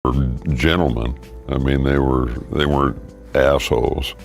were gentlemen. I mean, they weren't assholes.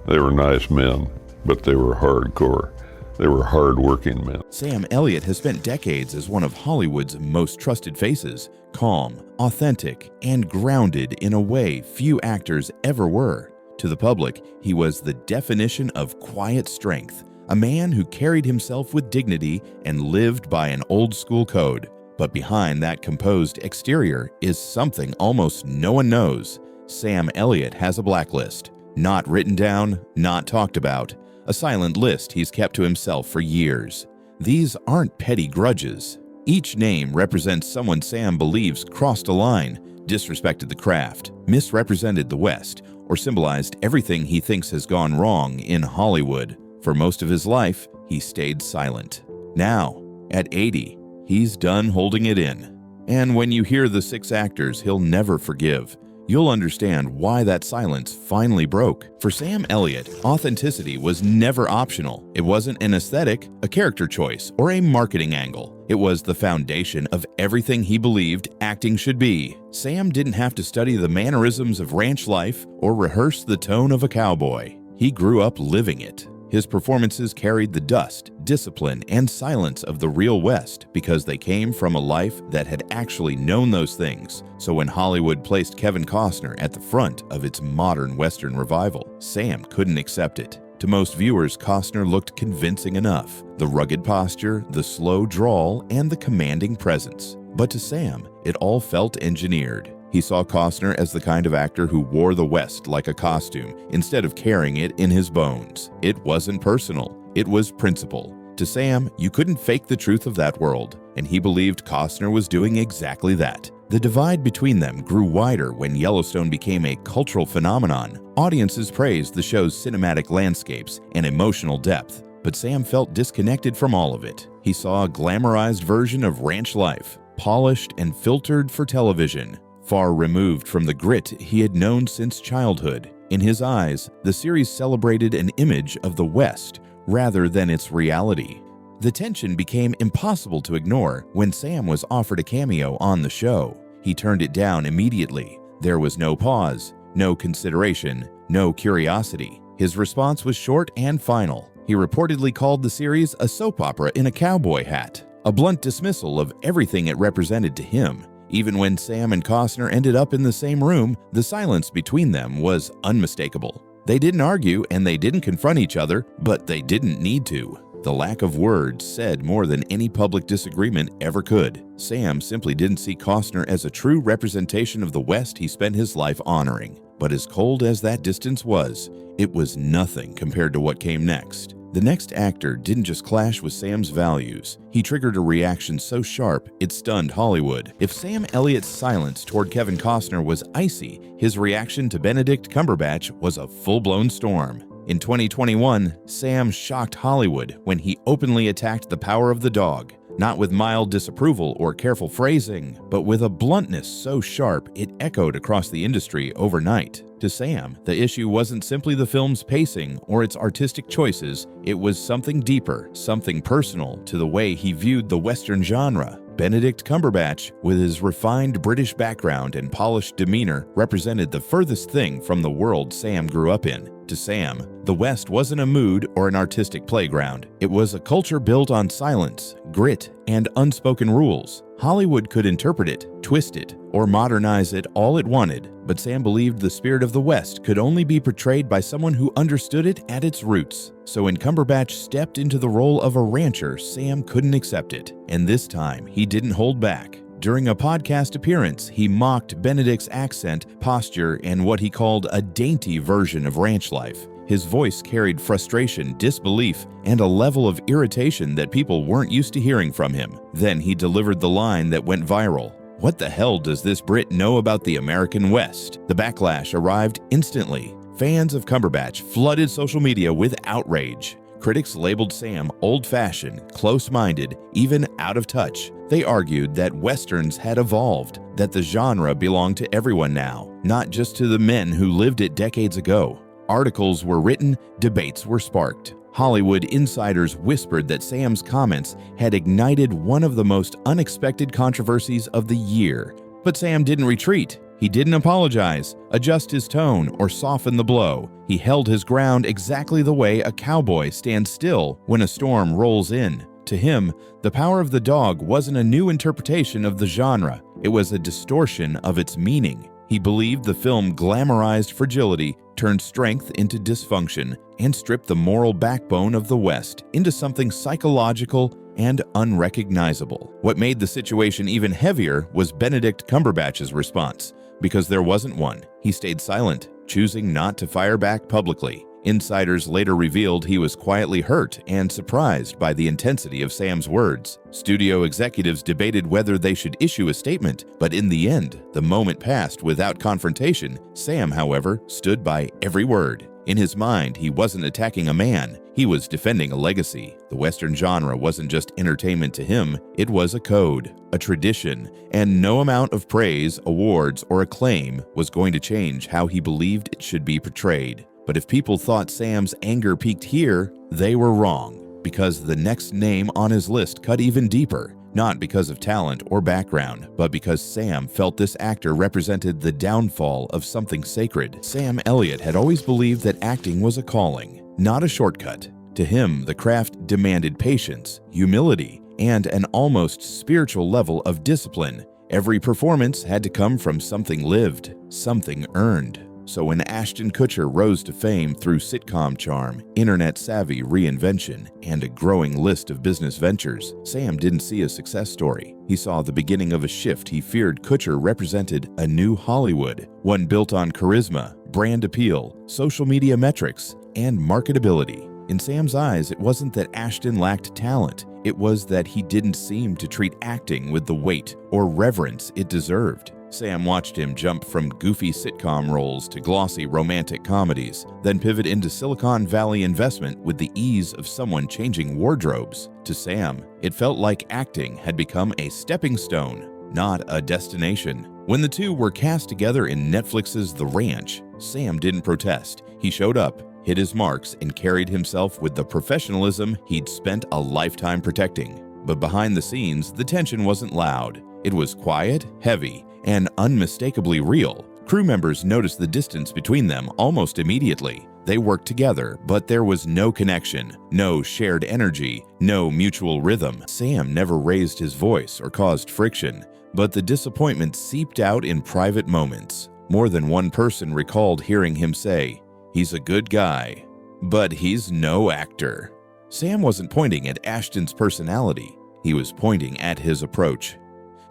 They were nice men, but they were hardcore. They were hard-working men. Sam Elliott has spent decades as one of Hollywood's most trusted faces, calm, authentic, and grounded in a way few actors ever were. To the public, he was the definition of quiet strength, a man who carried himself with dignity and lived by an old-school code. But behind that composed exterior is something almost no one knows. Sam Elliott has a blacklist. Not written down, not talked about. A silent list he's kept to himself for years. These aren't petty grudges. Each name represents someone Sam believes crossed a line, disrespected the craft, misrepresented the West, or symbolized everything he thinks has gone wrong in Hollywood. For most of his life, he stayed silent. Now, at 80, he's done holding it in. And when you hear the 6 actors he'll never forgive, you'll understand why that silence finally broke. For Sam Elliott, authenticity was never optional. It wasn't an aesthetic, a character choice, or a marketing angle. It was the foundation of everything he believed acting should be. Sam didn't have to study the mannerisms of ranch life or rehearse the tone of a cowboy. He grew up living it. His performances carried the dust, discipline, and silence of the real West because they came from a life that had actually known those things. So when Hollywood placed Kevin Costner at the front of its modern Western revival, Sam couldn't accept it. To most viewers, Costner looked convincing enough. The rugged posture, the slow drawl, and the commanding presence. But to Sam, it all felt engineered. He saw Costner as the kind of actor who wore the West like a costume instead of carrying it in his bones. It wasn't personal, it was principle. To Sam, you couldn't fake the truth of that world, and he believed Costner was doing exactly that. The divide between them grew wider when Yellowstone became a cultural phenomenon. Audiences praised the show's cinematic landscapes and emotional depth, but Sam felt disconnected from all of it. He saw a glamorized version of ranch life, polished and filtered for television, far removed from the grit he had known since childhood. In his eyes, the series celebrated an image of the West rather than its reality. The tension became impossible to ignore when Sam was offered a cameo on the show. He turned it down immediately. There was no pause, no consideration, no curiosity. His response was short and final. He reportedly called the series a soap opera in a cowboy hat, a blunt dismissal of everything it represented to him. Even when Sam and Costner ended up in the same room, the silence between them was unmistakable. They didn't argue and they didn't confront each other, but they didn't need to. The lack of words said more than any public disagreement ever could. Sam simply didn't see Costner as a true representation of the West he spent his life honoring. But as cold as that distance was, it was nothing compared to what came next. The next actor didn't just clash with Sam's values. He triggered a reaction so sharp it stunned Hollywood. If Sam Elliott's silence toward Kevin Costner was icy, his reaction to Benedict Cumberbatch was a full-blown storm. In 2021, Sam shocked Hollywood when he openly attacked the power of the dog, not with mild disapproval or careful phrasing, but with a bluntness so sharp it echoed across the industry overnight. To Sam, the issue wasn't simply the film's pacing or its artistic choices, it was something deeper, something personal to the way he viewed the Western genre. Benedict Cumberbatch, with his refined British background and polished demeanor, represented the furthest thing from the world Sam grew up in. To Sam, the West wasn't a mood or an artistic playground. It was a culture built on silence, grit, and unspoken rules. Hollywood could interpret it, twist it, or modernize it all it wanted, but Sam believed the spirit of the West could only be portrayed by someone who understood it at its roots. So when Cumberbatch stepped into the role of a rancher, Sam couldn't accept it. And this time, he didn't hold back. During a podcast appearance, he mocked Benedict's accent, posture, and what he called a dainty version of ranch life. His voice carried frustration, disbelief, and a level of irritation that people weren't used to hearing from him. Then he delivered the line that went viral. "What the hell does this Brit know about the American West?" The backlash arrived instantly. Fans of Cumberbatch flooded social media with outrage. Critics labeled Sam old-fashioned, close-minded, even out of touch. They argued that Westerns had evolved, that the genre belonged to everyone now, not just to the men who lived it decades ago. Articles were written, debates were sparked. Hollywood insiders whispered that Sam's comments had ignited one of the most unexpected controversies of the year. But Sam didn't retreat. He didn't apologize, adjust his tone, or soften the blow. He held his ground exactly the way a cowboy stands still when a storm rolls in. To him, The Power of the Dog wasn't a new interpretation of the genre. It was a distortion of its meaning. He believed the film glamorized fragility, turned strength into dysfunction, and stripped the moral backbone of the West into something psychological and unrecognizable. What made the situation even heavier was Benedict Cumberbatch's response. Because there wasn't one, he stayed silent, choosing not to fire back publicly. Insiders later revealed he was quietly hurt and surprised by the intensity of Sam's words. Studio executives debated whether they should issue a statement, but in the end, the moment passed without confrontation. Sam, however, stood by every word. In his mind, he wasn't attacking a man, he was defending a legacy. The Western genre wasn't just entertainment to him, it was a code, a tradition, and no amount of praise, awards, or acclaim was going to change how he believed it should be portrayed. But if people thought Sam's anger peaked here, they were wrong, because the next name on his list cut even deeper, not because of talent or background, but because Sam felt this actor represented the downfall of something sacred. Sam Elliott had always believed that acting was a calling, not a shortcut. To him, the craft demanded patience, humility, and an almost spiritual level of discipline. Every performance had to come from something lived, something earned. So when Ashton Kutcher rose to fame through sitcom charm, internet-savvy reinvention, and a growing list of business ventures, Sam didn't see a success story. He saw the beginning of a shift he feared Kutcher represented a new Hollywood, one built on charisma, brand appeal, social media metrics, and marketability. In Sam's eyes, it wasn't that Ashton lacked talent. It was that he didn't seem to treat acting with the weight or reverence it deserved. Sam watched him jump from goofy sitcom roles to glossy romantic comedies, then pivot into Silicon Valley investment with the ease of someone changing wardrobes. To Sam, it felt like acting had become a stepping stone, not a destination. When the two were cast together in Netflix's The Ranch, Sam didn't protest. He showed up, hit his marks, and carried himself with the professionalism he'd spent a lifetime protecting. But behind the scenes, the tension wasn't loud. It was quiet, heavy, and unmistakably real. Crew members noticed the distance between them almost immediately. They worked together, but there was no connection, no shared energy, no mutual rhythm. Sam never raised his voice or caused friction, but the disappointment seeped out in private moments. More than one person recalled hearing him say, "He's a good guy, but he's no actor." Sam wasn't pointing at Ashton's personality, he was pointing at his approach.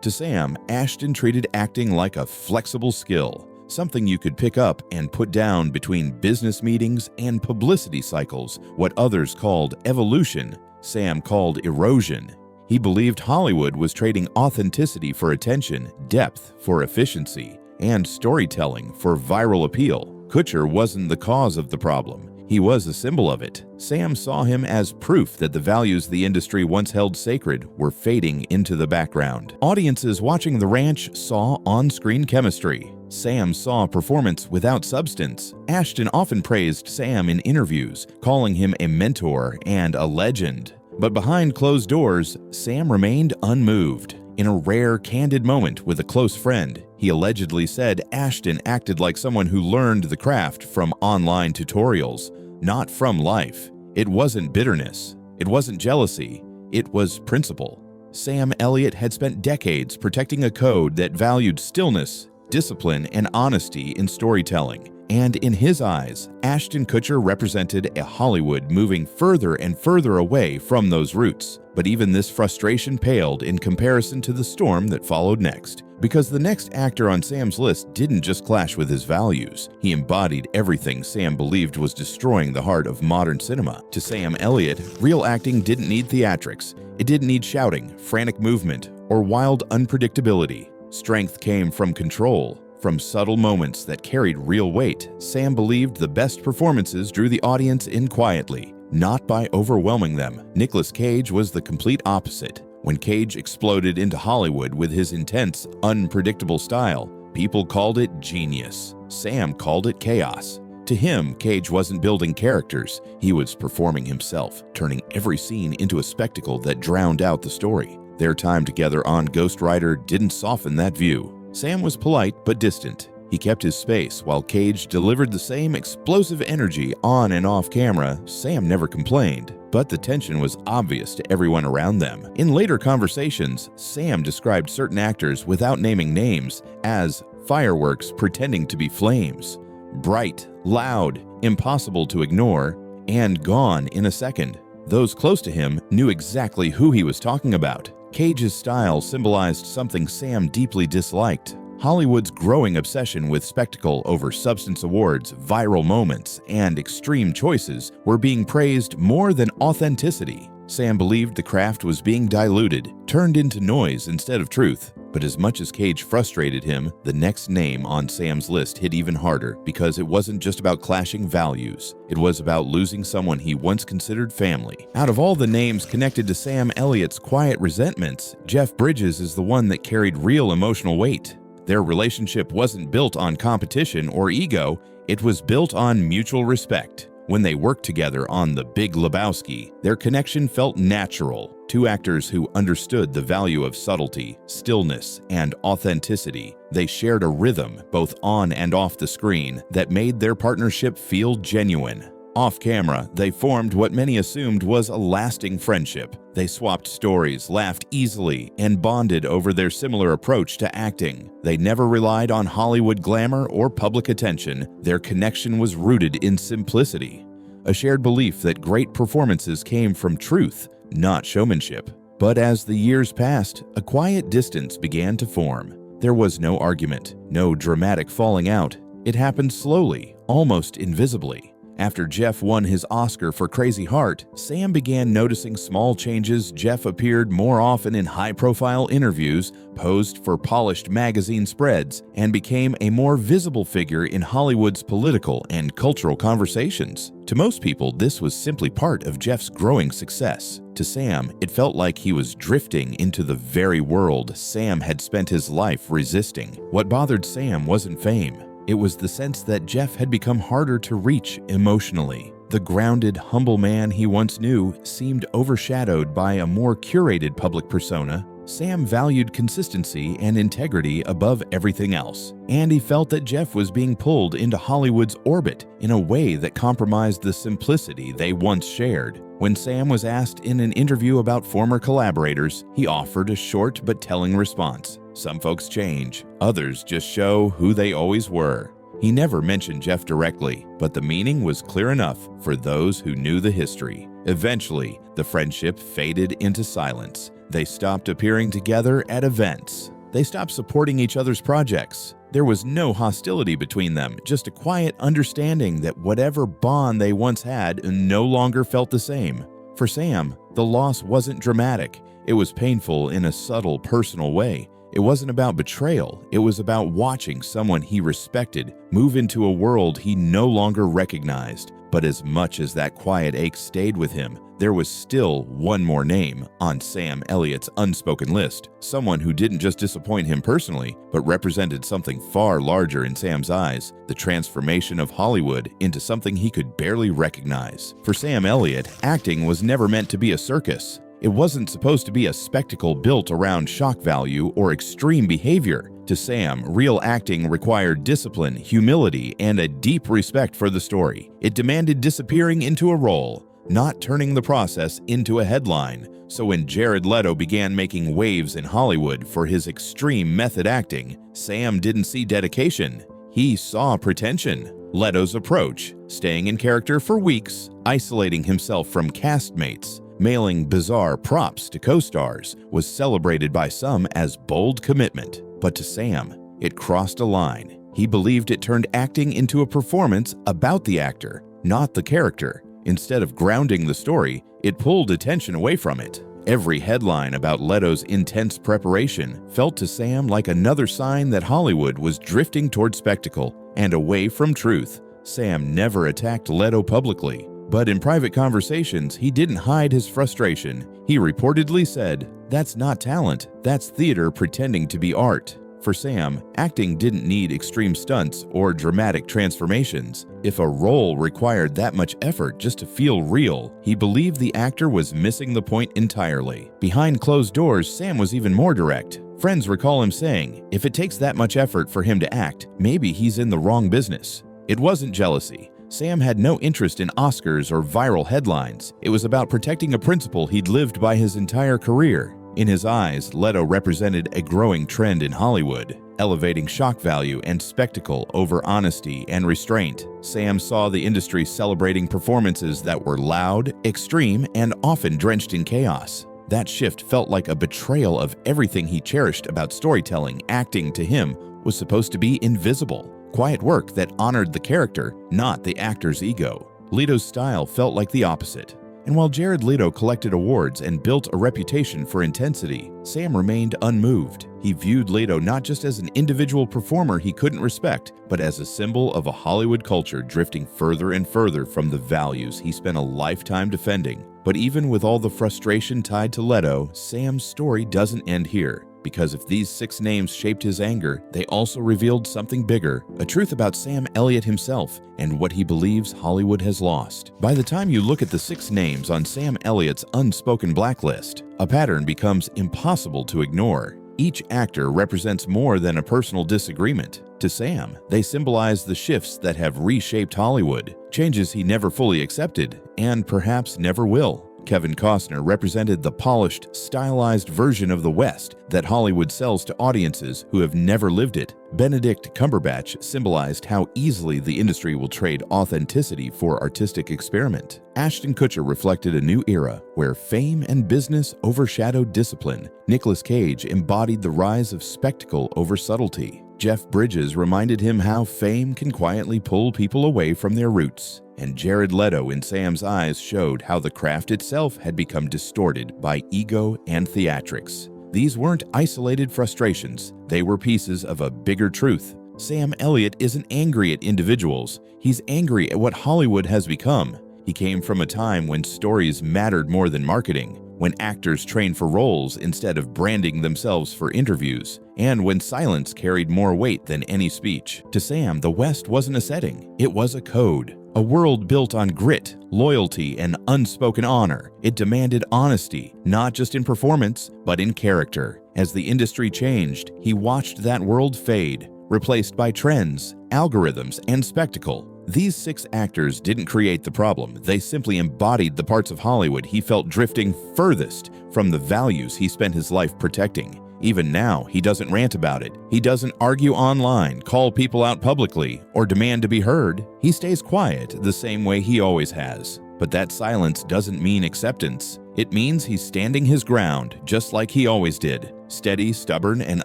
To Sam, Ashton treated acting like a flexible skill, something you could pick up and put down between business meetings and publicity cycles. What others called evolution, Sam called erosion. He believed Hollywood was trading authenticity for attention, depth for efficiency, and storytelling for viral appeal. Kutcher wasn't the cause of the problem. He was a symbol of it. Sam saw him as proof that the values the industry once held sacred were fading into the background. Audiences watching The Ranch saw on-screen chemistry. Sam saw performance without substance. Ashton often praised Sam in interviews, calling him a mentor and a legend. But behind closed doors, Sam remained unmoved. In a rare, candid moment with a close friend, he allegedly said Ashton acted like someone who learned the craft from online tutorials, not from life. It wasn't bitterness. It wasn't jealousy. It was principle. Sam Elliott had spent decades protecting a code that valued stillness, discipline, and honesty in storytelling. And in his eyes, Ashton Kutcher represented a Hollywood moving further and further away from those roots. But even this frustration paled in comparison to the storm that followed next. Because the next actor on Sam's list didn't just clash with his values, he embodied everything Sam believed was destroying the heart of modern cinema. To Sam Elliott, real acting didn't need theatrics. It didn't need shouting, frantic movement, or wild unpredictability. Strength came from control. From subtle moments that carried real weight, Sam believed the best performances drew the audience in quietly, not by overwhelming them. Nicolas Cage was the complete opposite. When Cage exploded into Hollywood with his intense, unpredictable style, people called it genius. Sam called it chaos. To him, Cage wasn't building characters, he was performing himself, turning every scene into a spectacle that drowned out the story. Their time together on Ghost Rider didn't soften that view. Sam was polite but distant. He kept his space while Cage delivered the same explosive energy on and off camera. Sam never complained, but the tension was obvious to everyone around them. In later conversations, Sam described certain actors without naming names as fireworks pretending to be flames, bright, loud, impossible to ignore, and gone in a second. Those close to him knew exactly who he was talking about. Cage's style symbolized something Sam deeply disliked: Hollywood's growing obsession with spectacle over substance awards, viral moments, and extreme choices were being praised more than authenticity. Sam believed the craft was being diluted, turned into noise instead of truth. But as much as Cage frustrated him, the next name on Sam's list hit even harder because it wasn't just about clashing values. It was about losing someone he once considered family. Out of all the names connected to Sam Elliott's quiet resentments, Jeff Bridges is the one that carried real emotional weight. Their relationship wasn't built on competition or ego, it was built on mutual respect. When they worked together on The Big Lebowski, their connection felt natural. Two actors who understood the value of subtlety, stillness, and authenticity. They shared a rhythm, both on and off the screen, that made their partnership feel genuine. Off camera, they formed what many assumed was a lasting friendship. They swapped stories, laughed easily, and bonded over their similar approach to acting. They never relied on Hollywood glamour or public attention. Their connection was rooted in simplicity, a shared belief that great performances came from truth, not showmanship. But as the years passed, a quiet distance began to form. There was no argument, no dramatic falling out. It happened slowly, almost invisibly. After Jeff won his Oscar for Crazy Heart, Sam began noticing small changes. Jeff appeared more often in high-profile interviews, posed for polished magazine spreads, and became a more visible figure in Hollywood's political and cultural conversations. To most people, this was simply part of Jeff's growing success. To Sam, it felt like he was drifting into the very world Sam had spent his life resisting. What bothered Sam wasn't fame. It was the sense that Jeff had become harder to reach emotionally. The grounded, humble man he once knew seemed overshadowed by a more curated public persona. Sam valued consistency and integrity above everything else, and he felt that Jeff was being pulled into Hollywood's orbit in a way that compromised the simplicity they once shared. When Sam was asked in an interview about former collaborators, he offered a short but telling response. Some folks change, others just show who they always were. He never mentioned Jeff directly, but the meaning was clear enough for those who knew the history. Eventually, the friendship faded into silence. They stopped appearing together at events. They stopped supporting each other's projects. There was no hostility between them, just a quiet understanding that whatever bond they once had no longer felt the same. For Sam, the loss wasn't dramatic. It was painful in a subtle, personal way. It wasn't about betrayal. It was about watching someone he respected move into a world he no longer recognized. But as much as that quiet ache stayed with him, there was still one more name on Sam Elliott's unspoken list. Someone who didn't just disappoint him personally, but represented something far larger in Sam's eyes: the transformation of Hollywood into something he could barely recognize. For Sam Elliott, acting was never meant to be a circus. It wasn't supposed to be a spectacle built around shock value or extreme behavior. To Sam, real acting required discipline, humility, and a deep respect for the story. It demanded disappearing into a role, not turning the process into a headline. So when Jared Leto began making waves in Hollywood for his extreme method acting, Sam didn't see dedication. He saw pretension. Leto's approach, staying in character for weeks, isolating himself from castmates, mailing bizarre props to co-stars, was celebrated by some as bold commitment. But to Sam, it crossed a line. He believed it turned acting into a performance about the actor, not the character. Instead of grounding the story, it pulled attention away from it. Every headline about Leto's intense preparation felt to Sam like another sign that Hollywood was drifting toward spectacle and away from truth. Sam never attacked Leto publicly, but in private conversations, he didn't hide his frustration. He reportedly said, "That's not talent, that's theater pretending to be art." For Sam, acting didn't need extreme stunts or dramatic transformations. If a role required that much effort just to feel real, he believed the actor was missing the point entirely. Behind closed doors, Sam was even more direct. Friends recall him saying, if it takes that much effort for him to act, maybe he's in the wrong business. It wasn't jealousy. Sam had no interest in Oscars or viral headlines. It was about protecting a principle he'd lived by his entire career. In his eyes, Leto represented a growing trend in Hollywood, elevating shock value and spectacle over honesty and restraint. Sam saw the industry celebrating performances that were loud, extreme, and often drenched in chaos. That shift felt like a betrayal of everything he cherished about storytelling. Acting to him was supposed to be invisible, quiet work that honored the character, not the actor's ego. Leto's style felt like the opposite. And while Jared Leto collected awards and built a reputation for intensity, Sam remained unmoved. He viewed Leto not just as an individual performer he couldn't respect, but as a symbol of a Hollywood culture drifting further and further from the values he spent a lifetime defending. But even with all the frustration tied to Leto, Sam's story doesn't end here. Because if these 6 names shaped his anger, they also revealed something bigger, a truth about Sam Elliott himself and what he believes Hollywood has lost. By the time you look at the 6 names on Sam Elliott's unspoken blacklist, a pattern becomes impossible to ignore. Each actor represents more than a personal disagreement. To Sam, they symbolize the shifts that have reshaped Hollywood, changes he never fully accepted and perhaps never will. Kevin Costner represented the polished, stylized version of the West that Hollywood sells to audiences who have never lived it. Benedict Cumberbatch symbolized how easily the industry will trade authenticity for artistic experiment. Ashton Kutcher reflected a new era where fame and business overshadowed discipline. Nicolas Cage embodied the rise of spectacle over subtlety. Jeff Bridges reminded him how fame can quietly pull people away from their roots. And Jared Leto in Sam's eyes showed how the craft itself had become distorted by ego and theatrics. These weren't isolated frustrations, they were pieces of a bigger truth. Sam Elliott isn't angry at individuals, he's angry at what Hollywood has become. He came from a time when stories mattered more than marketing, when actors trained for roles instead of branding themselves for interviews, and when silence carried more weight than any speech. To Sam, the West wasn't a setting, it was a code. A world built on grit, loyalty, and unspoken honor. It demanded honesty, not just in performance, but in character. As the industry changed, he watched that world fade, replaced by trends, algorithms, and spectacle. These 6 actors didn't create the problem, they simply embodied the parts of Hollywood he felt drifting furthest from the values he spent his life protecting. Even now, he doesn't rant about it. He doesn't argue online, call people out publicly, or demand to be heard. He stays quiet the same way he always has. But that silence doesn't mean acceptance. It means he's standing his ground, just like he always did. Steady, stubborn, and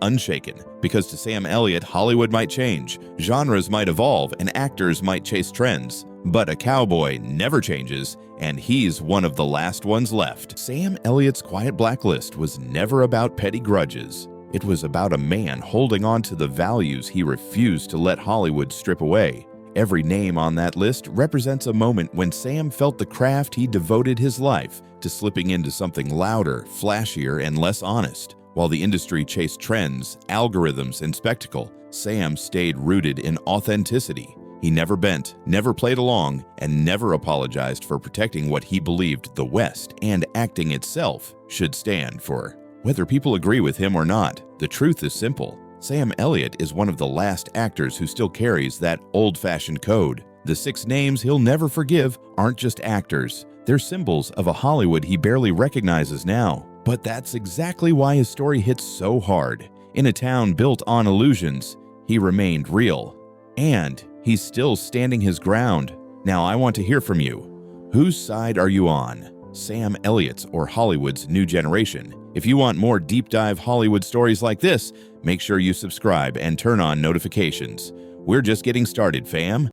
unshaken. Because to Sam Elliott, Hollywood might change, genres might evolve, and actors might chase trends. But a cowboy never changes, and he's one of the last ones left. Sam Elliott's quiet blacklist was never about petty grudges. It was about a man holding on to the values he refused to let Hollywood strip away. Every name on that list represents a moment when Sam felt the craft he devoted his life to slipping into something louder, flashier, and less honest. While the industry chased trends, algorithms, and spectacle, Sam stayed rooted in authenticity. He never bent, never played along, and never apologized for protecting what he believed the West and acting itself should stand for. Whether people agree with him or not, the truth is simple. Sam Elliott is one of the last actors who still carries that old-fashioned code. The 6 names he'll never forgive aren't just actors. They're symbols of a Hollywood he barely recognizes now. But that's exactly why his story hits so hard. In a town built on illusions, he remained real. And he's still standing his ground. Now I want to hear from you. Whose side are you on? Sam Elliott's or Hollywood's new generation? If you want more deep dive Hollywood stories like this, make sure you subscribe and turn on notifications. We're just getting started, fam.